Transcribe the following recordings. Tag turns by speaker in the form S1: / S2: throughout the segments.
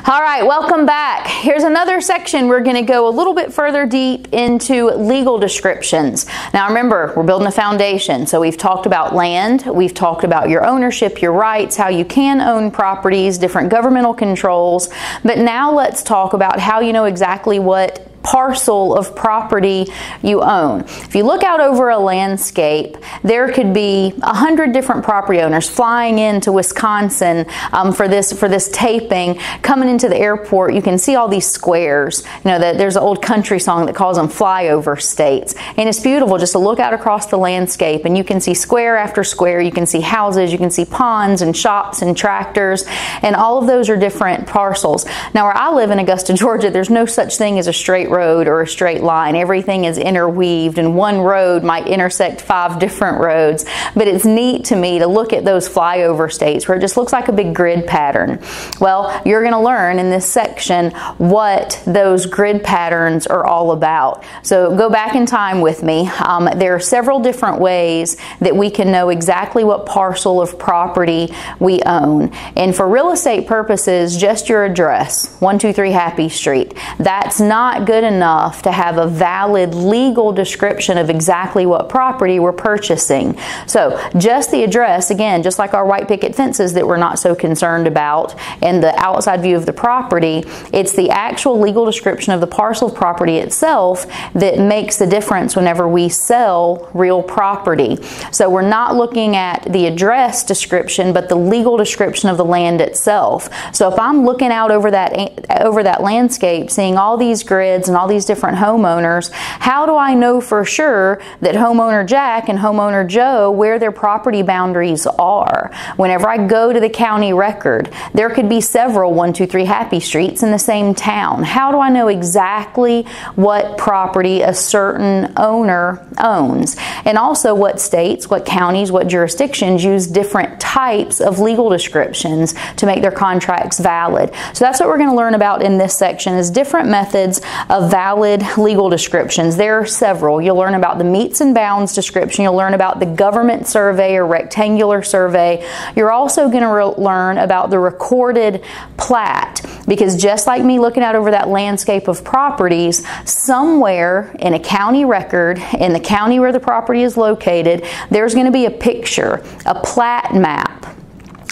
S1: All right, welcome back. Here's another section. We're going to go a little bit further deep into legal descriptions. Now remember, we're building a foundation. So we've talked about land, we've talked about your ownership, your rights, how you can own properties, different governmental controls. But now let's talk about how you know exactly what parcel of property you own. If you look out over a landscape, there could be 100 different property owners flying into Wisconsin for this taping. Coming into the airport, you can see all these squares. You know, there's an old country song that calls them flyover states, and it's beautiful just to look out across the landscape, and you can see square after square. You can see houses, you can see ponds and shops and tractors, and all of those are different parcels. Now, where I live in Augusta, Georgia, there's no such thing as a straight road or a straight line. Everything is interweaved, and one road might intersect 5 different roads. But it's neat to me to look at those flyover states where it just looks like a big grid pattern. Well, you're going to learn in this section what those grid patterns are all about. So go back in time with me. There are several different ways that we can know exactly what parcel of property we own. And for real estate purposes, just your address, 123 Happy Street. That's not good enough to have a valid legal description of exactly what property we're purchasing. So just the address, again, just like our white picket fences that we're not so concerned about and the outside view of the property, it's the actual legal description of the parcel of property itself that makes the difference whenever we sell real property. So we're not looking at the address description, but the legal description of the land itself. So if I'm looking out over that landscape, seeing all these grids and all these different homeowners, how do I know for sure that homeowner Jack and homeowner Joe, where their property boundaries are? Whenever I go to the county record, there could be several 123 Happy Streets in the same town. How do I know exactly what property a certain owner owns? And also what states, what counties, what jurisdictions use different types of legal descriptions to make their contracts valid. So that's what we're going to learn about in this section, is different methods of valid legal descriptions. There are several. You'll learn about the meets and bounds description. You'll learn about the government survey or rectangular survey. You're also going to learn about the recorded plat, because just like me looking out over that landscape of properties, somewhere in a county record, in the county where the property is located, there's going to be a picture, a plat map,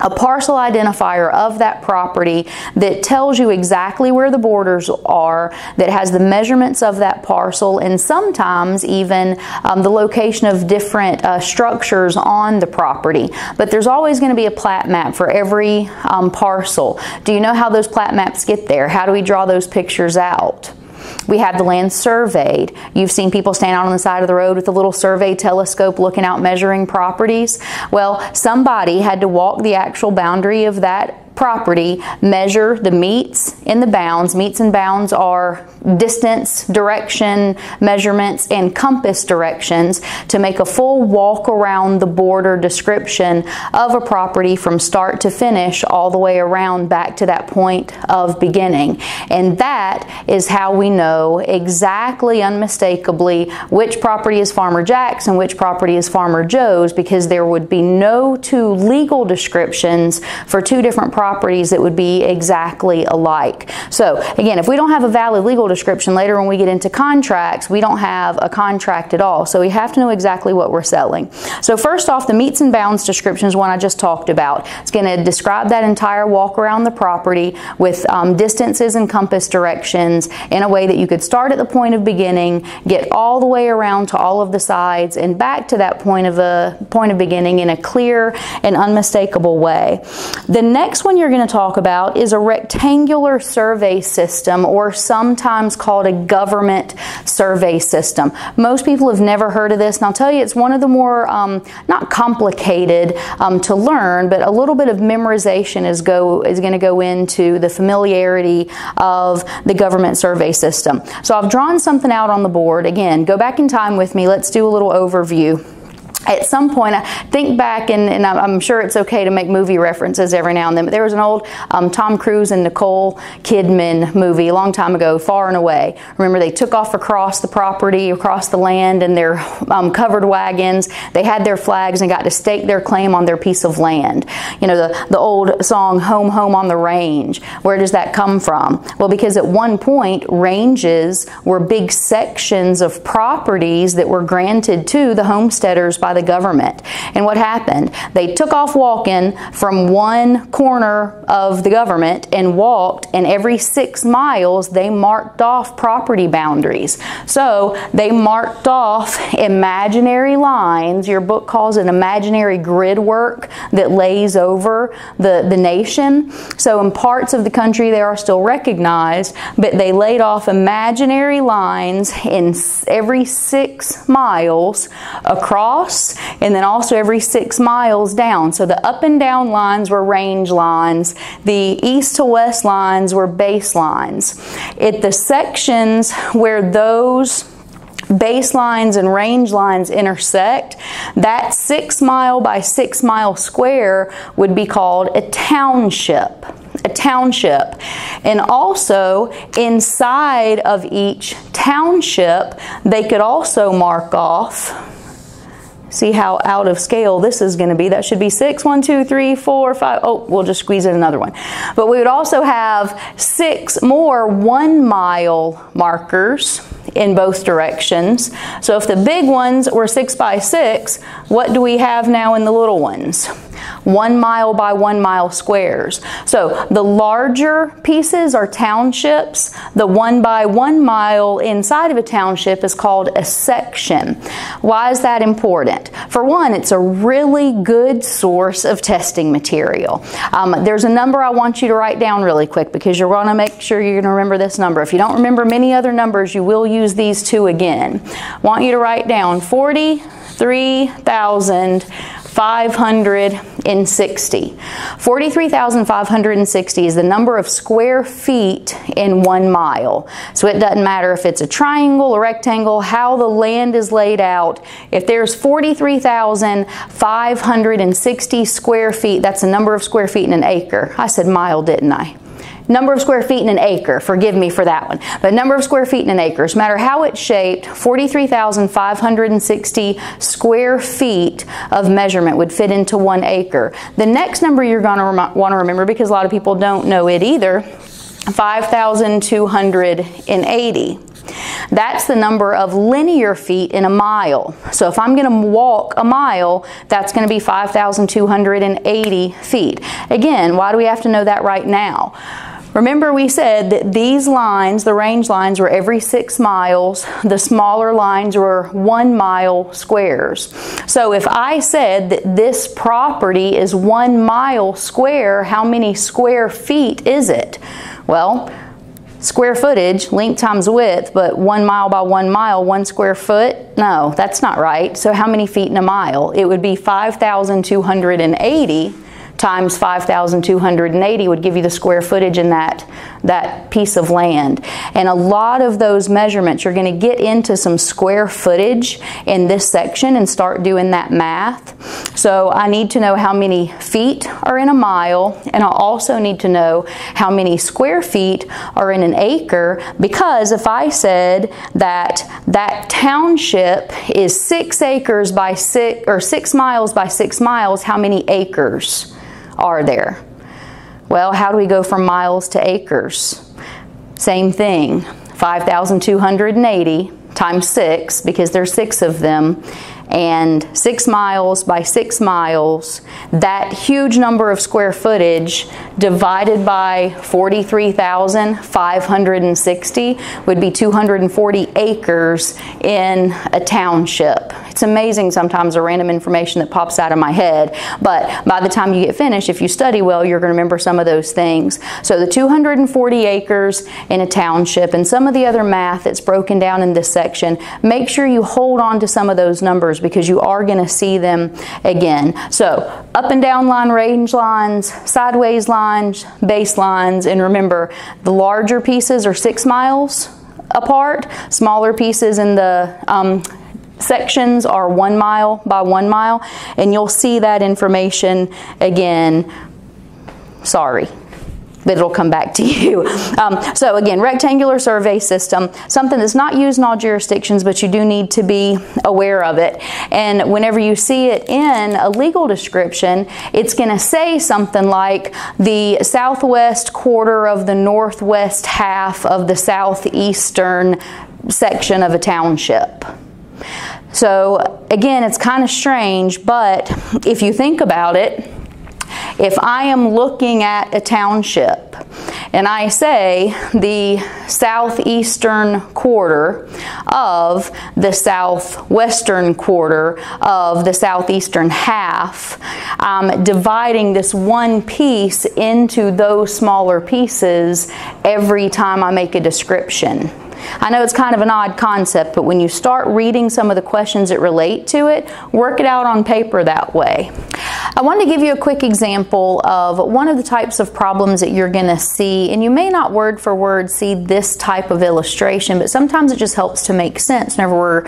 S1: a parcel identifier of that property that tells you exactly where the borders are, that has the measurements of that parcel, and sometimes even the location of different structures on the property. But there's always going to be a plat map for every parcel. Do you know how those plat maps get there? How do we draw those pictures out? We have the land surveyed. You've seen people stand out on the side of the road with a little survey telescope looking out, measuring properties. Well, somebody had to walk the actual boundary of that property, measure the meets and the bounds. Meets and bounds are distance, direction measurements, and compass directions to make a full walk around the border description of a property from start to finish, all the way around back to that point of beginning. And that is how we know exactly, unmistakably, which property is Farmer Jack's and which property is Farmer Joe's, because there would be no two legal descriptions for two different properties that would be exactly alike. So again, if we don't have a valid legal description, later when we get into contracts, we don't have a contract at all. So we have to know exactly what we're selling. So first off, the meets and bounds description is one I just talked about. It's going to describe that entire walk around the property with distances and compass directions in a way that you could start at the point of beginning, get all the way around to all of the sides, and back to that point of beginning in a clear and unmistakable way. The next one you're going to talk about is a rectangular survey system, or sometimes called a government survey system. Most people have never heard of this, and I'll tell you, it's one of the more not complicated to learn, but a little bit of memorization is going to go into the familiarity of the government survey system. So I've drawn something out on the board. Again, go back in time with me. Let's do a little overview. at some point, I think back, and I'm sure it's okay to make movie references every now and then, but there was an old Tom Cruise and Nicole Kidman movie a long time ago, Far and Away. Remember, they took off across the property, across the land in their covered wagons. They had their flags and got to stake their claim on their piece of land. You know, the old song, Home, Home on the Range. Where does that come from? Well, because at one point, ranges were big sections of properties that were granted to the homesteaders by the government. And what happened? They took off walking from one corner of the government and walked, and every 6 miles they marked off property boundaries. So they marked off imaginary lines. Your book calls it imaginary grid work that lays over the nation. So in parts of the country they are still recognized, but they laid off imaginary lines in every 6 miles across, and then also every 6 miles down. So the up and down lines were range lines. The east to west lines were baselines. At the sections where those baselines and range lines intersect, that 6 mile by 6 mile square would be called a township. A township. And also inside of each township, they could also mark off. See how out of scale this is going to be. That should be 6, 1, 2, 3, 4, 5. Oh, we'll just squeeze in another one. But we would also have 6 more 1 mile markers in both directions. So if the big ones were 6 by 6, what do we have now in the little ones? 1 mile by 1 mile squares. So the larger pieces are townships. The 1 by 1 mile inside of a township is called a section. Why is that important? For one, it's a really good source of testing material. There's a number I want you to write down really quick because you're going to make sure you're going to remember this number. If you don't remember many other numbers, you will use these two again. I want you to write down 43,560. 43,560 is the number of square feet in 1 mile. So it doesn't matter if it's a triangle, a rectangle, how the land is laid out. If there's 43,560 square feet, that's the number of square feet in an acre. I said mile, didn't I? Number of square feet in an acre. Forgive me for that one. But number of square feet in an acre, no matter how it's shaped, 43,560 square feet of measurement would fit into 1 acre. The next number you're going to want to remember, because a lot of people don't know it either, 5,280. That's the number of linear feet in a mile. So if I'm going to walk a mile, that's going to be 5,280 feet. Again, why do we have to know that right now? Remember, we said that these lines, the range lines, were every 6 miles. The smaller lines were 1 mile squares. So if I said that this property is 1 mile square, how many square feet is it? Well, square footage, length times width, but 1 mile by 1 mile, 1 square foot? No, that's not right. So how many feet in a mile? It would be 5,280 times 5,280 would give you the square footage in that piece of land. And a lot of those measurements, you're going to get into some square footage in this section and start doing that math. So I need to know how many feet are in a mile, and I also need to know how many square feet are in an acre, because if I said that that township is 6 acres by 6, or 6 miles by 6 miles, how many acres are there? Well, how do we go from miles to acres? Same thing, 5,280 times 6, because there's 6 of them, and 6 miles by 6 miles, that huge number of square footage divided by 43,560 would be 240 acres in a township. It's amazing sometimes the random information that pops out of my head, but by the time you get finished, if you study well, you're going to remember some of those things. So the 240 acres in a township and some of the other math that's broken down in this section, make sure you hold on to some of those numbers because you are going to see them again. So up and down line range lines, sideways lines, base lines, and remember the larger pieces are 6 miles apart, smaller pieces in the sections are 1 mile by 1 mile, and you'll see that information again. Sorry, but it'll come back to you. So again, rectangular survey system, something that's not used in all jurisdictions, but you do need to be aware of it. And whenever you see it in a legal description, it's going to say something like the southwest quarter of the northwest half of the southeastern section of a township. So again, it's kind of strange, but if you think about it, if I am looking at a township and I say the southeastern quarter of the southwestern quarter of the southeastern half, I'm dividing this one piece into those smaller pieces every time I make a description. I know it's kind of an odd concept, but when you start reading some of the questions that relate to it, work it out on paper that way. I wanted to give you a quick example of one of the types of problems that you're going to see, and you may not word for word see this type of illustration, but sometimes it just helps to make sense whenever we're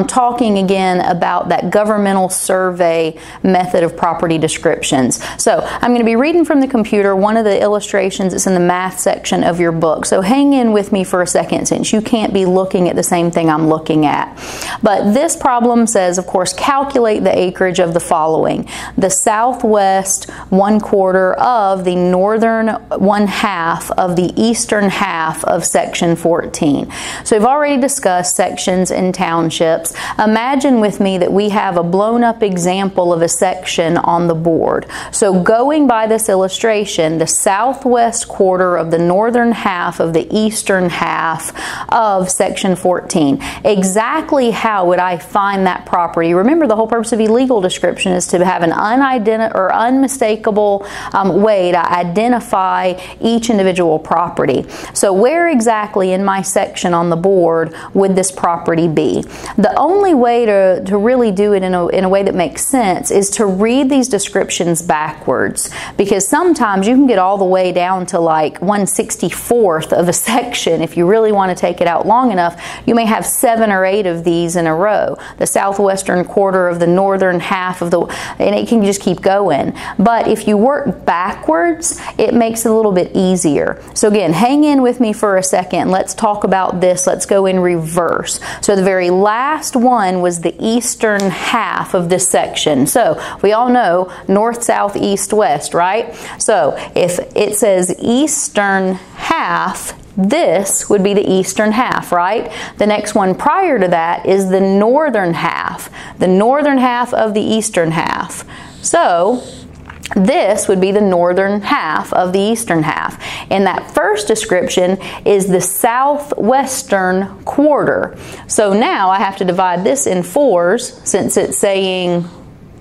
S1: talking again about that governmental survey method of property descriptions. So I'm going to be reading from the computer one of the illustrations that's in the math section of your book. So hang in with me for a second, since you can't be looking at the same thing I'm looking at. But this problem says, of course, calculate the acreage of the following: the southwest 1/4 of the northern 1/2 of the eastern half of section 14. So we've already discussed sections and townships. Imagine with me that we have a blown up example of a section on the board. So going by this illustration, the southwest quarter of the northern half of the eastern half of section 14. Exactly how would I find that property? Remember, the whole purpose of a legal description is to have an unmistakable way to identify each individual property. So where exactly in my section on the board would this property be? The only way to really do it in a way that makes sense is to read these descriptions backwards, because sometimes you can get all the way down to like 1/64th of a section. If you really want to take it out long enough, you may have 7 or 8 of these in a row. The southwestern quarter of the northern half of the, and it can just keep going. But if you work backwards, it makes it a little bit easier. So again, hang in with me for a second. Let's talk about this. Let's go in reverse. So the very last one was the eastern half of this section. So we all know north, south, east, west, right? So if it says eastern half, this would be the eastern half, right? The next one prior to that is the northern half of the eastern half. So this would be the northern half of the eastern half. And that first description is the southwestern quarter. So now I have to divide this in 4s since it's saying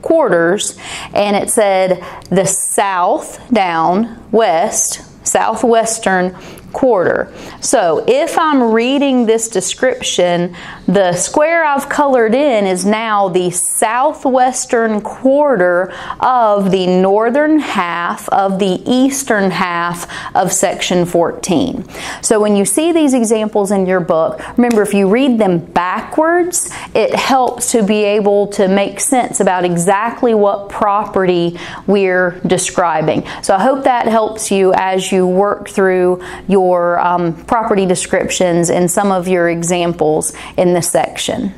S1: quarters, and it said the south down, west, southwestern quarter. So if I'm reading this description, the square I've colored in is now the southwestern quarter of the northern half of the eastern half of section 14. So when you see these examples in your book, remember, if you read them backwards, it helps to be able to make sense about exactly what property we're describing. So I hope that helps you as you work through your property descriptions and some of your examples in this section.